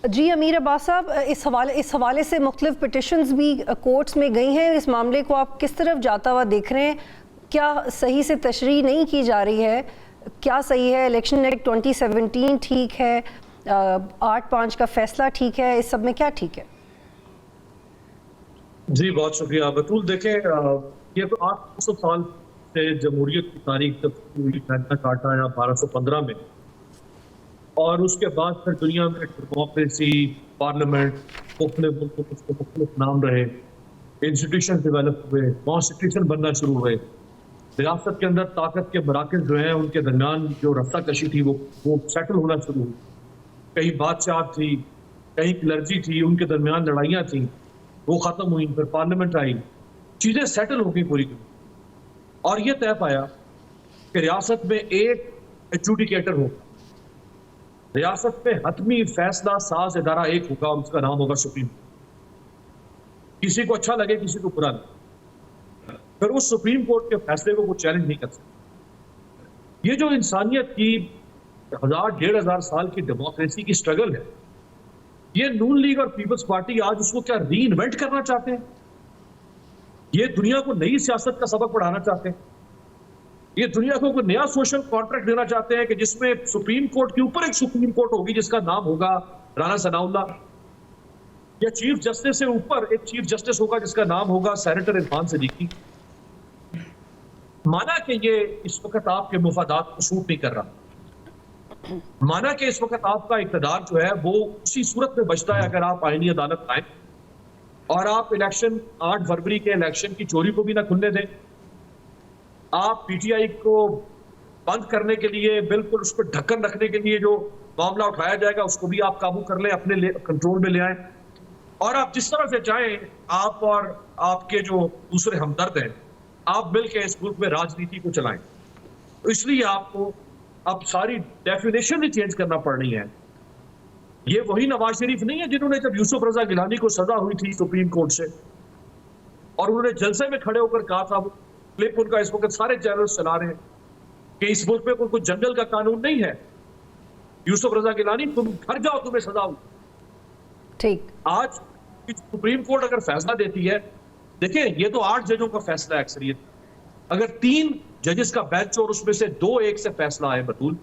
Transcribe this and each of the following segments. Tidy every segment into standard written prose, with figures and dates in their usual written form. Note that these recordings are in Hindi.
जी अमीर अब्बास साहब, इस हवाले से मुख्तलिफ पिटिशंस भी कोर्ट्स में गई हैं। इस मामले को आप किस तरफ जाता हुआ देख रहे हैं? क्या सही से तशरीह नहीं की जा रही है? क्या सही है? इलेक्शन एक्ट 2017 ठीक है, 8/5 का फैसला ठीक है, इस सब में क्या ठीक है? जी बहुत शुक्रिया बतूल। देखें, ये तो 800 साल से जमहूरियत की तारीख तक मैग्ना कार्टा या 1215 में, और उसके बाद फिर दुनिया में डेमोक्रेसी, पार्लियामेंट, मुख्तलिफ नाम रहे, इंस्टीट्यूशन डेवलप हुए, कॉन्स्टिट्यूशन बनना शुरू हुए, रियासत के अंदर ताकत के मराकज़ जो हैं उनके दरमियान जो रफ्ता कशी थी वो सेटल होना शुरू हुई। कहीं बादशाह थी, कहीं क्लर्जी थी, उनके दरमियान लड़ाइयाँ थी, वो ख़त्म हुई। फिर पार्लियामेंट आई, चीज़ें सेटल हो गई पूरी, और ये तय पाया कि रियासत में एक एडजुडिकेटर होगा, रियासत में हतमी फैसला साज इदारा एक होगा, उसका नाम होगा सुप्रीम कोर्ट। किसी को अच्छा लगे, किसी को बुरा लगे, फिर उस सुप्रीम कोर्ट के फैसले को वो चैलेंज नहीं कर सकता। ये जो इंसानियत की 1000-1500 साल की डेमोक्रेसी की स्ट्रगल है, ये नून लीग और पीपल्स पार्टी आज उसको क्या री इन्वेंट करना चाहते हैं? ये दुनिया को नई सियासत का सबक पढ़ाना चाहते हैं? ये दुनिया को कोई नया सोशल कॉन्ट्रैक्ट देना चाहते हैं कि जिसमें सुप्रीम कोर्ट के ऊपर एक सुप्रीम कोर्ट होगी जिसका नाम होगा राणा सनाउल्लाह, या चीफ जस्टिस से ऊपर एक चीफ जस्टिस होगा जिसका नाम होगा सेनेटर इरफान सिद्दीकी? माना कि ये इस वक्त आपके मुफादात को सूट नहीं कर रहा, माना कि इस वक्त आपका इक़्तिदार जो है वो उसी सूरत में बचता है अगर आप आईनी अदालत लाएं और आप इलेक्शन 8 फरवरी के इलेक्शन की चोरी को भी ना खुलने दें, आप पीटीआई को बंद करने के लिए, बिल्कुल उस पर ढक्कन रखने के लिए जो मामला उठाया जाएगा उसको भी आप काबू कर लें, अपने कंट्रोल में ले आए, और आप जिस तरह से चाहें, आप और आपके जो दूसरे हमदर्द हैं, आप मिलकर इस मुल्क में राजनीति को चलाएं। तो इसलिए आपको अब सारी डेफिनेशन ही चेंज करना पड़ रही है। ये वही नवाज शरीफ नहीं है जिन्होंने जब यूसुफ रजा गिलानी को सजा हुई थी सुप्रीम कोर्ट से और उन्होंने जलसे में खड़े होकर कहा था, वो क्लिप उनका इस वक्त सारे चैनल्स चला रहे हैं कि इस मुल्क में कोई जंगल का कानून नहीं है, यूसुफ रजा गिलानी तुम घर जाओ, तुम्हें सजा हुई। ठीक, आज सुप्रीम कोर्ट अगर फैसला देती है, देखिए ये तो 8 जजों का फैसला है अक्सरियत, अगर 3 जजेस का बेंच और उसमें से 2 एक से फैसला आए, बतूल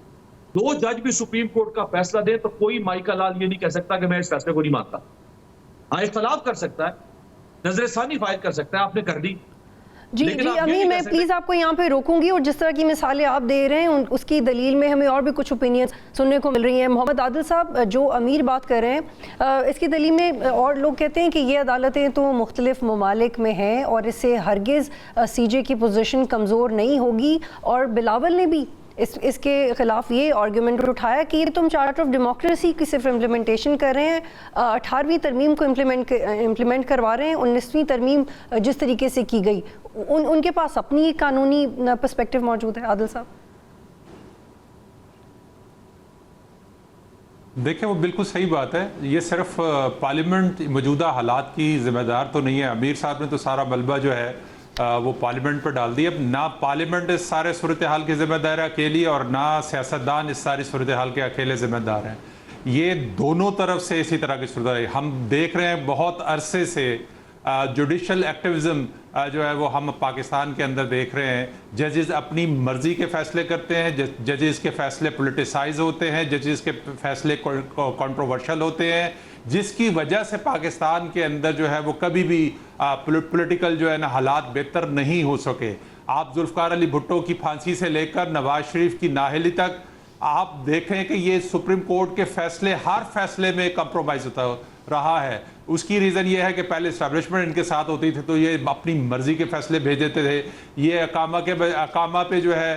2 जज भी सुप्रीम कोर्ट का फैसला दे तो कोई माइका लाल ये नहीं कह सकता कि मैं इस फैसले को नहीं मानता। हाँ, इख्तलाफ कर सकता है, नजरसानी फाइल कर सकता है, आपने कर दी। जी अमीर, मैं प्लीज़ आपको यहाँ पे रोकूंगी, और जिस तरह की मिसालें आप दे रहे हैं उसकी दलील में हमें और भी कुछ ओपिनियन सुनने को मिल रही हैं। मोहम्मद आदिल साहब, जो अमीर बात कर रहे हैं, इसकी दलील में और लोग कहते हैं कि ये अदालतें तो मुख्तलिफ ममालिक में हैं और इससे हरगिज़ सीजे की पोजीशन कमज़ोर नहीं होगी, और बिलावल ने भी इसके खिलाफ ये आर्गूमेंट उठाया कि ये तुम चार्टर ऑफ डेमोक्रेसी की सिर्फ इम्प्लीमेंटेशन कर रहे हैं, 18वीं तरमीम को इम्प्लीमेंट करवा रहे हैं, 19वीं तरमीम जिस तरीके से की गई उनके पास अपनी कानूनी पर्सपेक्टिव मौजूद है। आदिल साहब, देखें वो बिल्कुल सही बात है, ये सिर्फ पार्लियामेंट मौजूदा हालात की जिम्मेदार तो नहीं है। अमीर साहब ने तो सारा मलबा जो है वो पार्लियामेंट पर डाल दिया। ना पार्लियामेंट इस सारे सूरत हाल की जिम्मेदार है अकेली, और ना सियासतदान इस सारी सूरत हाल के अकेले जिम्मेदार हैं। ये दोनों तरफ से इसी तरह की सूरत है। हम देख रहे हैं बहुत अरसे से जुडिशल एक्टिविज्म जो है वो हम पाकिस्तान के अंदर देख रहे हैं। जजेस अपनी मर्जी के फैसले करते हैं, जजेस के फैसले पोलिटिसाइज होते हैं, जजेस के फैसले कंट्रोवर्शियल होते हैं, जिसकी वजह से पाकिस्तान के अंदर जो है वो कभी भी पॉलिटिकल जो है ना हालात बेहतर नहीं हो सके। आप जुल्फ़िकार अली भुट्टो की फांसी से लेकर नवाज शरीफ की नाअहली तक आप देखें कि ये सुप्रीम कोर्ट के फैसले, हर फैसले में कंप्रोमाइज होता रहा है। उसकी रीज़न ये है कि पहले इस्टेब्लिशमेंट इनके साथ होती थी तो ये अपनी मर्जी के फैसले भेज देते थे। ये अकामा पे जो है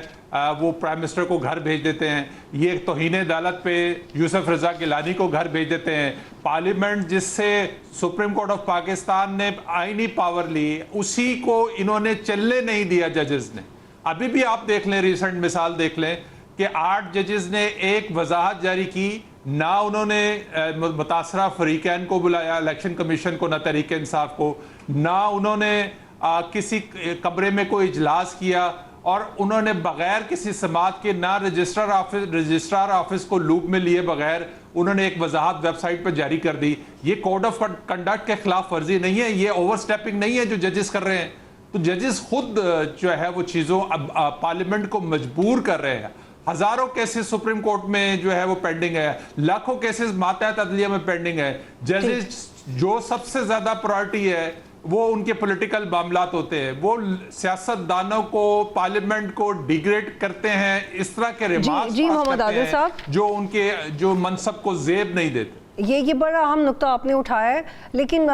वो प्राइम मिनिस्टर को घर भेज देते हैं। ये तौहीन अदालत पे यूसुफ रजा गिलानी को घर भेज देते हैं। पार्लियामेंट जिससे सुप्रीम कोर्ट ऑफ पाकिस्तान ने आईनी पावर ली, उसी को इन्होंने चलने नहीं दिया जजेस ने। अभी भी आप देख लें, रिसेंट मिसाल देख लें कि 8 जजेस ने एक वजाहत जारी की, ना उन्होंने मुतासरा फरीकैन को बुलाया, इलेक्शन कमीशन को, ना तहरीक इंसाफ को, ना उन्होंने किसी कमरे में कोई इजलास किया और उन्होंने बगैर किसी समात के ना रजिस्ट्रार ऑफिस को लूप में लिए बगैर उन्होंने एक वजाहत वेबसाइट पर जारी कर दी। ये कोड ऑफ कंडक्ट के खिलाफ वर्जी नहीं है, ये ओवरस्टेपिंग नहीं है जो जजेस कर रहे हैं। तो जजेस खुद जो है वो चीज़ों पार्लियामेंट को मजबूर कर रहे हैं। हजारों केसेस सुप्रीम कोर्ट में जो है वो पेंडिंग है, लाखों केसेस मातहत अदलिया में पेंडिंग है। जजेस जो सबसे ज्यादा प्रायोरिटी है वो उनके पॉलिटिकल मामलात होते हैं, वो सियासतदानों को पार्लियामेंट को डिग्रेड करते हैं, इस तरह के रिमार्क्स जी मोहम्मद आदिल साहब जो उनके जो मनसब को जेब नहीं देते। ये बड़ा अहम नुक्ता आपने उठाया है, लेकिन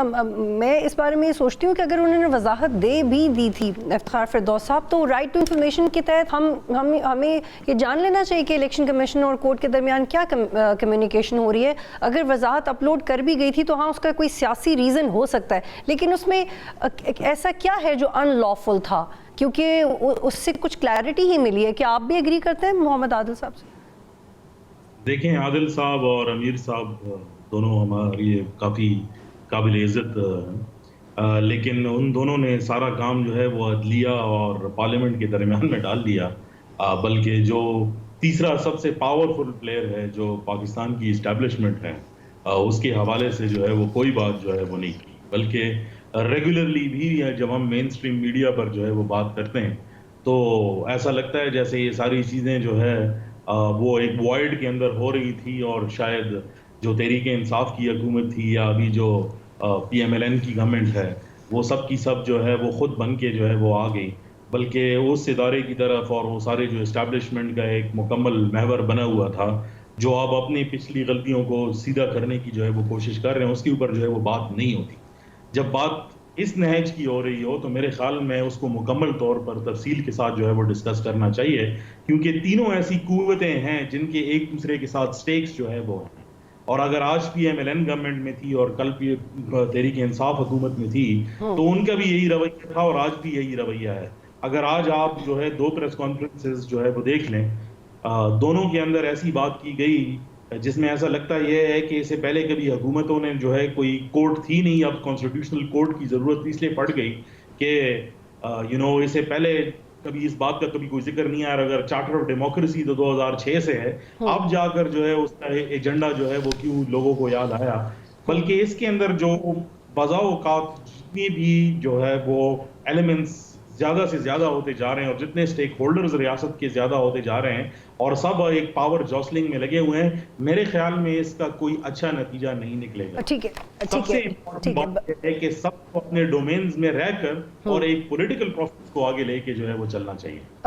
मैं इस बारे में ये सोचती हूँ कि अगर उन्होंने वजाहत दे भी दी थी इफ्तिखार फिरदौस साहब, तो राइट टू इंफॉर्मेशन के तहत हमें ये जान लेना चाहिए कि इलेक्शन कमीशन और कोर्ट के दरमियान क्या कम्युनिकेशन हो रही है। अगर वजाहत अपलोड कर भी गई थी तो हाँ, उसका कोई सियासी रीज़न हो सकता है, लेकिन उसमें ऐसा क्या है जो अनलॉफुल था, क्योंकि उससे कुछ क्लैरिटी ही मिली है। क्या आप भी एग्री करते हैं मोहम्मद आदिल साहब से? देखें, आदिल साहब और अमीर साहब दोनों हमारी काफ़ी काबिल इज़्ज़त हैं, लेकिन उन दोनों ने सारा काम जो है वो अदलिया और पार्लियामेंट के दरमियान में डाल दिया। बल्कि जो तीसरा सबसे पावरफुल प्लेयर है जो पाकिस्तान की इस्टेब्लिशमेंट है, उसके हवाले से जो है वो कोई बात जो है वो नहीं की। बल्कि रेगुलरली भी जब हम मेन स्ट्रीम मीडिया पर जो है वो बात करते हैं तो ऐसा लगता है जैसे ये सारी चीज़ें जो है वो एक वॉइड के अंदर हो रही थी, और शायद जो तहरीक इंसाफ की हुकूमत थी या अभी जो PMLN की गवर्नमेंट है, वो सब की सब जो है वो खुद बन के जो है वो आ गई। बल्कि उस इदारे की तरफ और वो सारे जो इस्टेब्लिशमेंट का एक मुकम्मल महवर बना हुआ था, जो अब अपनी पिछली गलतियों को सीधा करने की जो है वो कोशिश कर रहे हैं, उसके ऊपर जो है वो बात नहीं होती। जब बात इस नहज की हो रही हो तो मेरे ख्याल में उसको मुकम्मल तौर पर तफसील के साथ जो है वो डिस्कस करना चाहिए, क्योंकि तीनों ऐसी कुव्वतें हैं जिनके एक दूसरे के साथ स्टेक्स जो है वो हैं। और अगर आज PMLN गवर्नमेंट में थी और कल तहरीक इंसाफ हुकूमत में थी तो उनका भी यही रवैया था और आज भी यही रवैया है। अगर आज आप जो है 2 प्रेस कॉन्फ्रेंसेस जो है वो देख लें, दोनों के अंदर ऐसी बात की गई जिसमें ऐसा लगता यह है कि इससे पहले कभी हुकूमतों ने जो है कोई कोर्ट थी नहीं, अब कॉन्स्टिट्यूशनल कोर्ट की ज़रूरत इसलिए पड़ गई कि इससे पहले कभी इस बात का कभी कोई जिक्र नहीं आया। अगर चार्टर ऑफ डेमोक्रेसी तो 2006 से है, अब जाकर जो है उसका एजेंडा जो है वो क्यों लोगों को याद आया। बल्कि इसके अंदर जो बज़ाओकात जितनी भी जो है वो एलिमेंट्स ज़्यादा से ज़्यादा होते जा रहे हैं और जितने स्टेक होल्डर्स रियासत के ज़्यादा होते जा रहे हैं और सब एक पावर जॉसलिंग में लगे हुए हैं, मेरे ख्याल में इसका कोई अच्छा नतीजा नहीं निकलेगा। ठीक है, सबसे इम्पोर्टेंट बात है कि सबको अपने डोमेन्स में रहकर और एक पॉलिटिकल प्रोसेस को आगे लेके जो है वो चलना चाहिए।